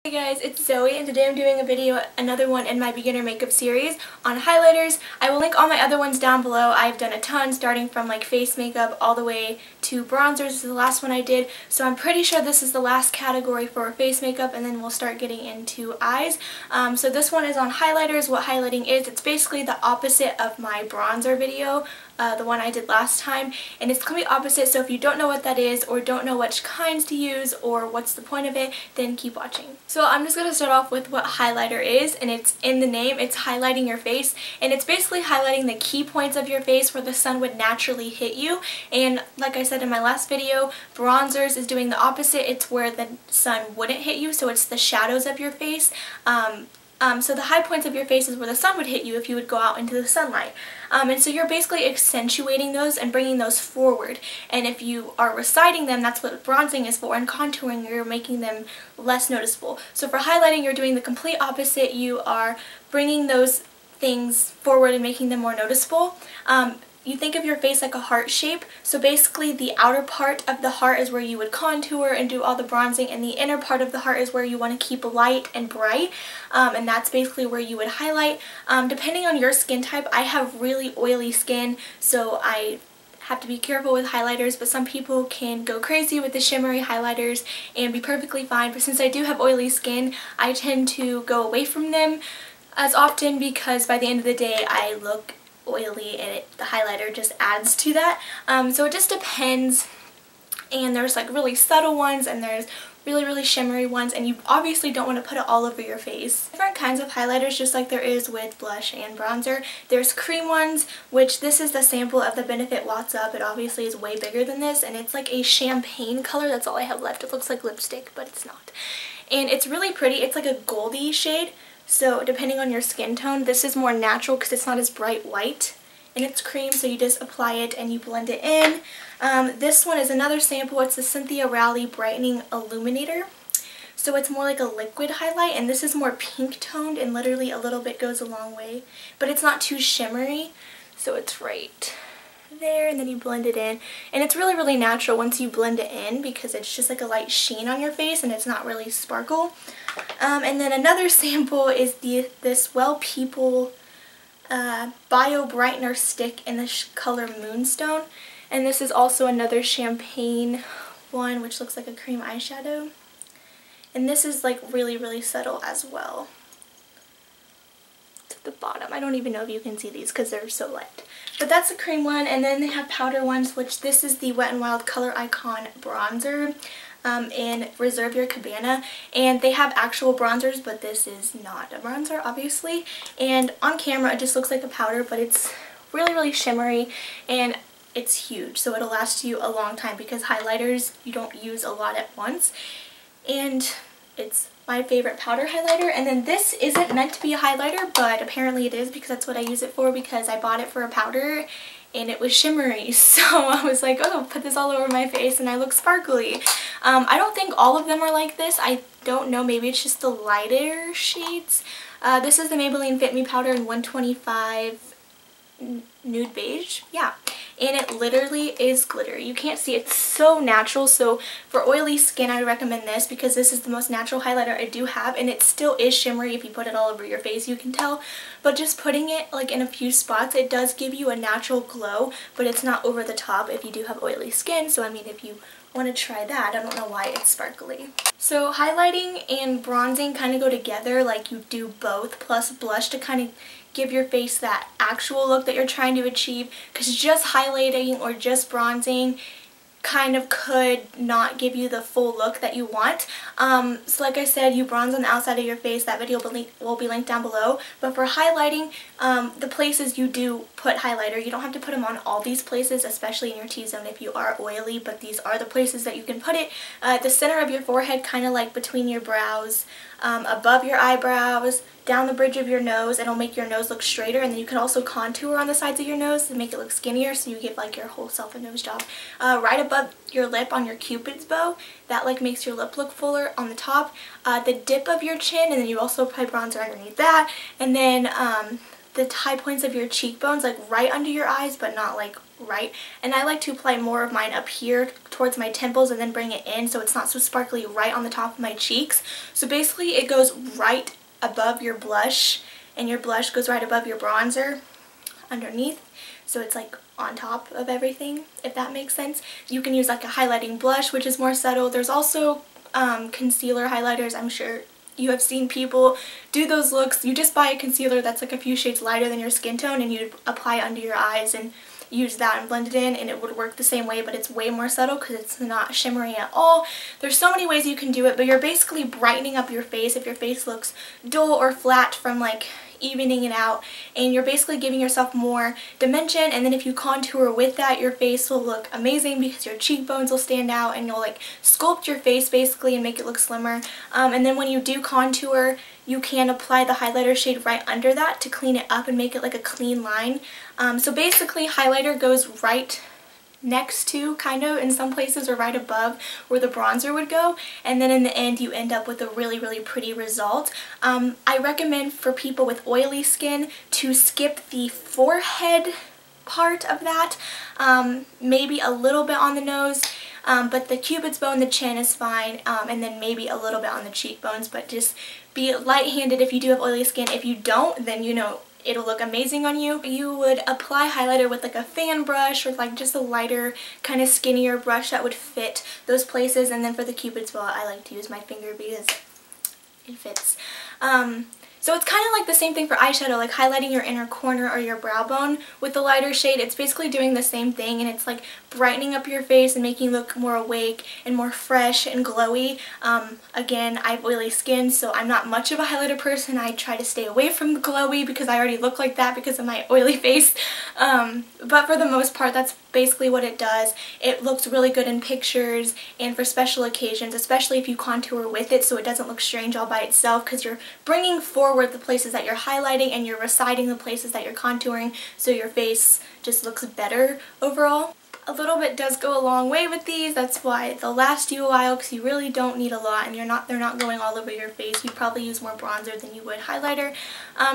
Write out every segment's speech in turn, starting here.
Hey guys, it's Zoe and today I'm doing a video, another one in my beginner makeup series on highlighters. I will link all my other ones down below. I've done a ton starting from like face makeup all the way to bronzers. This is the last one I did, so I'm pretty sure this is the last category for face makeup and then we'll start getting into eyes. So this one is on highlighters. What highlighting is, it's basically the opposite of my bronzer video. The one I did last time, and it's complete opposite, so if you don't know what that is or don't know which kinds to use or what's the point of it, then keep watching. So I'm just going to start off with what highlighter is, and it's in the name. It's highlighting your face, and it's basically highlighting the key points of your face where the sun would naturally hit you. And like I said in my last video, bronzers is doing the opposite. It's where the sun wouldn't hit you, so it's the shadows of your face. So the high points of your face is where the sun would hit you if you would go out into the sunlight. And so you're basically accentuating those and bringing those forward. And if you are reciting them, that's what bronzing is for. And contouring, you're making them less noticeable. So for highlighting, you're doing the complete opposite. You are bringing those things forward and making them more noticeable. You think of your face like a heart shape, so basically the outer part of the heart is where you would contour and do all the bronzing, and the inner part of the heart is where you want to keep light and bright, and that's basically where you would highlight. Depending on your skin type, I have really oily skin, so I have to be careful with highlighters, but some people can go crazy with the shimmery highlighters and be perfectly fine. But since I do have oily skin, I tend to go away from them as often because by the end of the day I look oily and the highlighter just adds to that. So it just depends, and there's like really subtle ones and there's really shimmery ones, and you obviously don't want to put it all over your face. Different kinds of highlighters, just like there is with blush and bronzer. There's cream ones, which this is the sample of the Benefit Watts Up. It obviously is way bigger than this, and it's like a champagne color. That's all I have left. It looks like lipstick, but it's not. And it's really pretty. It's like a goldy shade. So depending on your skin tone, this is more natural because it's not as bright white, and it's cream, so you just apply it and you blend it in. This one is another sample. It's the Cynthia Rowley Brightening Illuminator. So it's more like a liquid highlight, and this is more pink toned, and literally a little bit goes a long way. But it's not too shimmery, so it's right there, and then you blend it in. And it's really natural once you blend it in because it's just like a light sheen on your face and it's not really sparkle. And then another sample is this Well People Bio Brightener stick in the color Moonstone. And this is also another champagne one, which looks like a cream eyeshadow. And this is like really subtle as well. To the bottom. I don't even know if you can see these because they're so light. But that's a cream one, and then they have powder ones, which this is the Wet n Wild Color Icon Bronzer in Reserve Your Cabana. And they have actual bronzers, but this is not a bronzer, obviously. And on camera it just looks like a powder, but it's really shimmery, and it's huge, so it'll last you a long time because highlighters you don't use a lot at once. And it's my favorite powder highlighter. And then this isn't meant to be a highlighter, but apparently it is because that's what I use it for, because I bought it for a powder and it was shimmery, so I was like, oh, put this all over my face and I look sparkly. I don't think all of them are like this. I don't know, maybe it's just the lighter shades. This is the Maybelline FIT ME Powder in 125 Nude Beige, yeah. And it literally is glitter. You can't see, it's so natural. So for oily skin, I recommend this because this is the most natural highlighter I do have, and it still is shimmery. If you put it all over your face, you can tell. But just putting it like in a few spots, it does give you a natural glow, but it's not over the top if you do have oily skin. So I mean, if you want to try that, I don't know why it's sparkly. So highlighting and bronzing kind of go together, like you do both plus blush to kind of give your face that actual look that you're trying to achieve, because just highlighting or just bronzing kind of could not give you the full look that you want. So like I said, you bronze on the outside of your face. That video will be linked down below. But for highlighting, the places you do put highlighter, you don't have to put them on all these places, especially in your T-zone if you are oily, but these are the places that you can put it. At the center of your forehead, kind of like between your brows, above your eyebrows, down the bridge of your nose. It'll make your nose look straighter, and then you can also contour on the sides of your nose to make it look skinnier, so you give like your whole self a nose job. Right above your lip on your Cupid's bow, that like makes your lip look fuller on the top. The dip of your chin, and then you also apply bronzer underneath that, and then the high points of your cheekbones, like right under your eyes, but not like right. And I like to apply more of mine up here towards my temples and then bring it in so it's not so sparkly right on the top of my cheeks. So basically it goes right above your blush, and your blush goes right above your bronzer underneath. So it's like on top of everything, if that makes sense. You can use like a highlighting blush, which is more subtle. There's also concealer highlighters. I'm sure you have seen people do those looks. You just buy a concealer that's like a few shades lighter than your skin tone, and you apply it under your eyes and use that and blend it in, and it would work the same way, but it's way more subtle because it's not shimmery at all. There's so many ways you can do it, but you're basically brightening up your face if your face looks dull or flat from like evening it out, and you're basically giving yourself more dimension. And then if you contour with that, your face will look amazing because your cheekbones will stand out, and you'll like sculpt your face basically and make it look slimmer. And then when you do contour, you can apply the highlighter shade right under that to clean it up and make it like a clean line. So basically highlighter goes right next to, kind of in some places, or right above where the bronzer would go, and then in the end you end up with a really pretty result. I recommend for people with oily skin to skip the forehead part of that, maybe a little bit on the nose, but the cupid's bow and the chin is fine, and then maybe a little bit on the cheekbones, but just be light-handed if you do have oily skin. If you don't, then you know it'll look amazing on you. You would apply highlighter with like a fan brush or like just a lighter kind of skinnier brush that would fit those places, and then for the cupid's bow I like to use my finger because it fits. So it's kind of like the same thing for eyeshadow, like highlighting your inner corner or your brow bone with the lighter shade. It's basically doing the same thing, and it's like brightening up your face and making you look more awake and more fresh and glowy. Again, I have oily skin, so I'm not much of a highlighter person. I try to stay away from glowy because I already look like that because of my oily face. But for the most part, that's basically what it does. It looks really good in pictures and for special occasions, especially if you contour with it so it doesn't look strange all by itself, because you're bringing forward the places that you're highlighting and you're reciting the places that you're contouring, so your face just looks better overall. A little bit does go a long way with these. That's why they'll last you a while, because you really don't need a lot, and they're not going all over your face. You probably use more bronzer than you would highlighter.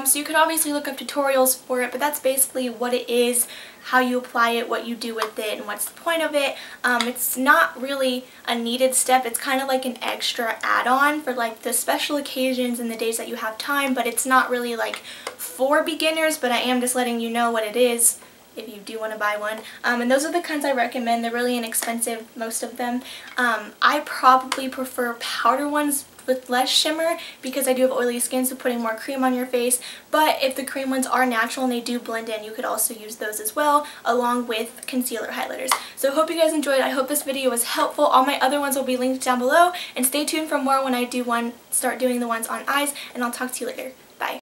So you could obviously look up tutorials for it, but that's basically what it is, how you apply it, what you do with it, and what's the point of it. It's not really a needed step. It's kind of like an extra add-on for like the special occasions and the days that you have time, but it's not really like for beginners, but I am just letting you know what it is if you do want to buy one. And those are the kinds I recommend. They're really inexpensive, most of them. I probably prefer powder ones with less shimmer because I do have oily skin, so putting more cream on your face. But if the cream ones are natural and they do blend in, you could also use those as well, along with concealer highlighters. So I hope you guys enjoyed. I hope this video was helpful. All my other ones will be linked down below, and stay tuned for more when I do start doing the ones on eyes, and I'll talk to you later. Bye.